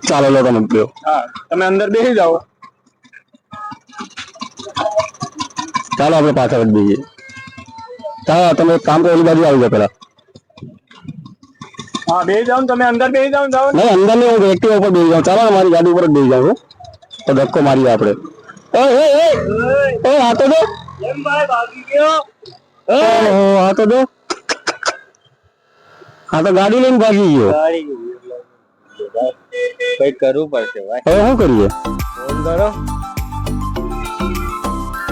ચાલો લો તમે બેહો. હા તમે અંદર બેસી જાઓ. ચાલો આપણે પાછા જ બેસીએ. ચાલો તમે એક કામ કરો, ઓલી બાજુ આવી જાઓ પેલા. હા બેસી જાઓ ને, તમે અંદર બેસી જાઓ ને. નહીં અંદર નહીં, હું એક્ટિવા ઉપર બેસી જાઉં. ચાલો ને મારી ગાડી ઉપર જ બેસી જાઉં તો ધક્કો મારીએ આપણે. આ તો દો. કેમ ભાઈ ભાગી ગયો? આ તો દો. આ તો ગાડી લઈને ભાગી ગયો. કઈ કરવું પડશે ભાઈ. હવે શું કરીએ? ફોન કરો.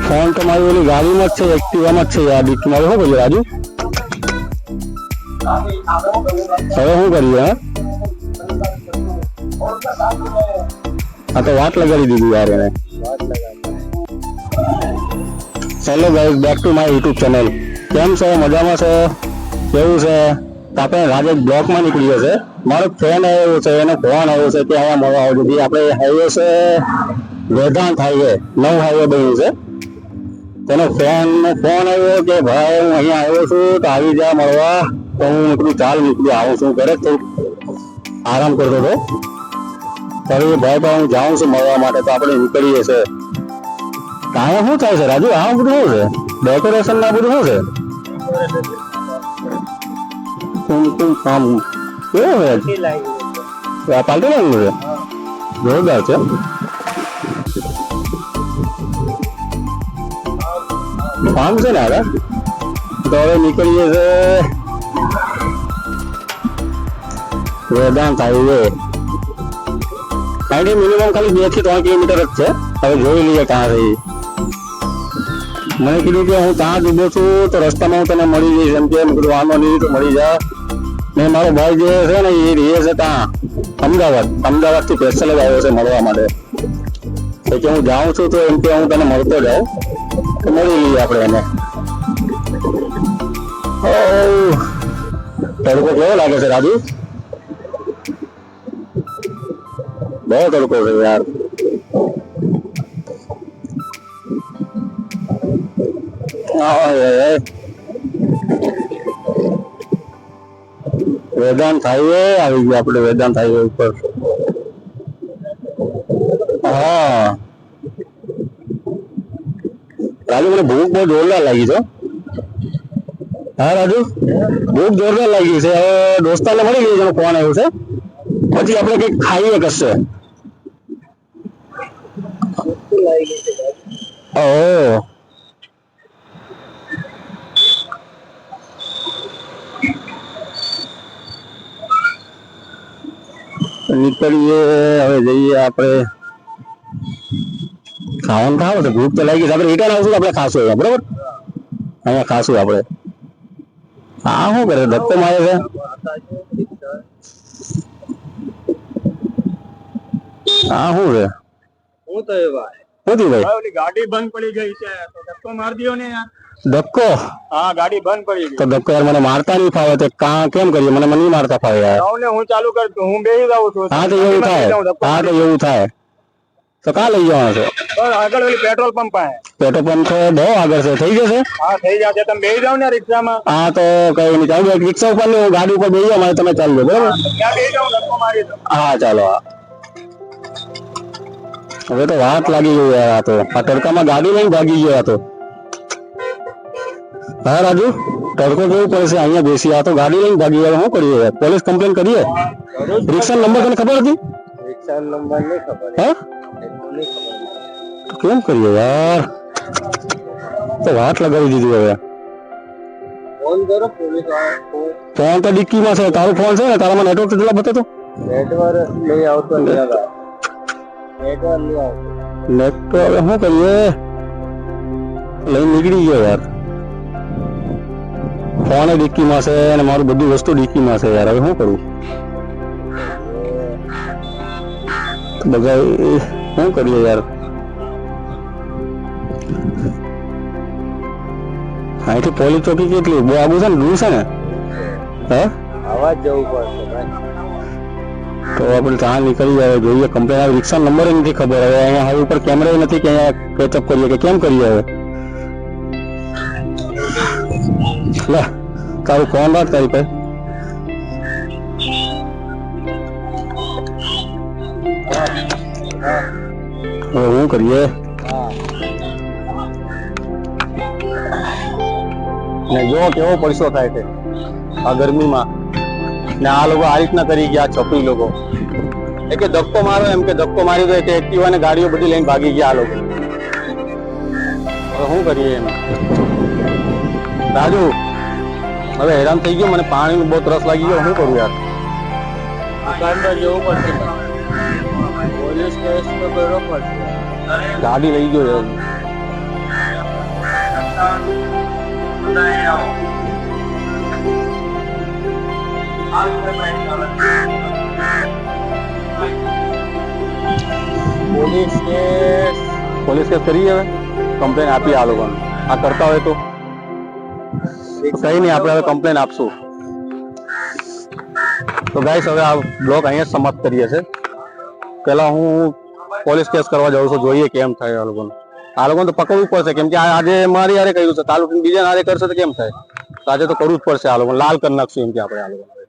ફોન તો મારી ઓલી ગાડીમાં જ છે, એક્ટિવામાં જ છે યાર. મારે શું કરીએ રાજુ? હવે શું કરીએ? હા તો વાત લગાડી દીધી યાર એને. Hello guys, back to my YouTube channel. કેમ છો? મજામાં છો? કેવું છે? આપણે રાજેશ બ્લોકમાં નીકળ્યો છે. મારો ફ્રેન્ડ આવ્યો છે, એનો ફોન આવ્યો છે કે અહીંયા મળવા આવજો. આપણે હાઈવે છે વેદાંત હાઈવે, નવું હાઈવે બન્યું છે. તેનો ફોન આવ્યો કે ભાઈ હું અહીંયા આવ્યો છું તો આવી જા મળવા. તો હું નીકળ્યું, ચાલ નીકળ્યું, આવું છું ઘરે. તો આરામ કરતો હતો. ભાઈ પણ હું જાઉં છું મળવા માટે, તો આપણે નીકળીએ છે. અહીંયા શું થાય છે રાજુ? આ બધું શું છે? ડેકોરેશન ના બધું શું છે? કુમકુમ કામ કેવું છે? આ પાલટી લાગેલું છે, જોરદાર છે. કામ છે ને હવે તો હવે નીકળીએ છે વેદાંત હાઈવે. અહીંથી મિનિમમ ખાલી 2 થી 3 કિલોમીટર જ છે. હવે જોઈ લઈએ ક્યાં રહી. મને કીધું કે હું ત્યાં જ ઉભો છું તો રસ્તામાં હું તને મળી જઈશ એમ કે. મેં કીધું વાંધો નહીં તો મળી જા. ને મારો ભાઈ જે છે ને એ રહે છે ત્યાં અમદાવાદ થી સ્પેશિયલ જ આવ્યો છે મળવા માટે. તો કે હું જાઉં છું તો એમ કે હું તને મળતો જાઉં તો મળી લઈએ આપણે એને. તડકો કેવો લાગે છે રાજુ? બહુ તડકો છે યાર. વેદાંત હાઈવે આવી ગયા આપણે. વેદાંત હાઈવે ઉપર. હા રાજુ, મને ભૂખ બહુ જોરદાર લાગી છે. હા રાજુ, ભૂખ જોરદાર લાગી છે. હવે દોસ્તારને મળી ગઈ છે, ફોન આવ્યો છે. પછી આપણે કઈક ખાઈએ કશે. ઓહ નીકળીએ હવે, જઈએ આપણે. ખાવાનું ખાવ તો ભૂખ તો લાગી છે. આપણે રિટર્ન આવશું આપણે ખાશું અહીંયા, બરોબર? અહીંયા ખાશું આપણે. હા શું કરે? ધક્કો મારે છે. હા શું છે? શું થયું ભાઈ? શું થયું ભાઈ? ઓલી ગાડી બંધ પડી ગઈ છે તો ધક્કો માર દિયો ને યાર. ધક્કો? હા ગાડી બંધ પડી ગઈ. તો ધક્કો યાર મને મારતા નહીં ફાવે તો કેમ કરીએ? મને નહીં મારતા ફાવે યાર. હું ચાલુ કરતું, હું બેસી જાઉં છું. હા તો એવું થાય. હા તો એવું થાય તો કા લઈ જવાનો છે? આગળ ઓલી પેટ્રોલ પંપ પાસે. પેટ્રોલ પંપ તો બહુ આગળ છે. થઈ જશે? હા થઈ જશે. તમે બેસી જાઓ ને રિક્ષામાં. હા તો કઈ નહીં, ચાલુ રિક્ષા ઉપર નહીં, ગાડી ઉપર બેસી જાઓ. મારે તમે ચાલજો, બરોબર? ત્યાં બેસી જાઓ, ધક્કો મારી દો. હા ચાલો. હવે તો વાત લાગી ગઈ યાર. આ તો આ તડકામાં ગાડી લઈને ભાગી ગયો. આ તો હા રાજુ, તડકો કેવું પડે છે અહીંયા બેસી. આ તો ગાડી લઈને ભાગી ગયા. શું કરીએ યાર? પોલીસ કમ્પ્લેન કરીએ? રિક્ષા નંબર તને ખબર હતી? રિક્ષા નંબર નહીં ખબર. હે કેમ કરીએ યાર? તો વાત લગાવી દીધી. હવે ફોન કરો પોલીસ વાળા. ફોન તો ડિક્કીમાં છે. તારો ફોન છે ને? તારામાં નેટવર્ક કેટલા બતાતો? નેટવર્ક નહીં આવતો. નેટવર્ક નહીં આવતો. નેટવર્ક શું કરીએ? લઈને નીકળી ગયો યાર. ફોન ડિક્કીમાં છે અને મારું બધું વસ્તુ ડિક્કીમાં છે યાર. હવે શું કરું? બધા શું કરીએ યાર? અહીંથી પોલીસ ચોકી કેટલી? બહુ આગું છે ને? દૂર છે ને? હે આવાજ જવું પડશે ભાઈ. તો આપણે ત્યાં નીકળી જાય. જોઈએ કમ્પ્લેન આવે. રિક્ષા નંબર નથી ખબર. હવે અહીંયા હાઈવે ઉપર કેમેરા નથી કે અહીંયા કેચઅપ કરીએ કે કેમ કરીએ? હવે લે તારું ફોન રાખ તારી પાસે. હવે શું કરીએ? હા ને જો કેવો પરસો થાય છે આ ગરમીમાં, ને આ લોકો આ રીતના કરી ગયા છપરી લોકો. એ કે ધક્કો મારો, એમ કે ધક્કો મારી દો, કે એક્ટિવા ને ગાડીઓ બધી લઈને ભાગી ગયા આ લોકો. હવે શું કરીએ એમ? રાજુ હવે હેરાન થઈ ગયો, મને પાણીનો બહુ ત્રસ લાગી ગયો, શું કરું યાર? દુકાનમાં જવું પડશે, પોલીસ કેસ તો કરવો પડશે. ગાડી લઈ ગયો યાર. પોલીસ કેસ કરી હવે કમ્પ્લેન આપી આ લોકોને. આ કરતા હોય તો કઈ નહીં, આપણે હવે કમ્પ્લેન આપશું. તો ગાઈસ હવે આ બ્લોગ અહીંયા જ સમાપ્ત કરીએ છે. પેલા હું પોલીસ કેસ કરવા જાઉં છું, જોઈએ કેમ થાય આ લોકોને. આ લોકોને તો પકડવું પડશે, કેમ કે આજે મારી હારે કર્યું છે, તાલુકા બીજા હારે કરશે તો કેમ થાય? તો આજે તો કરવું જ પડશે આ લોકોને, લાલ કરી નાખશું એમ કે આપણે આ લોકોને.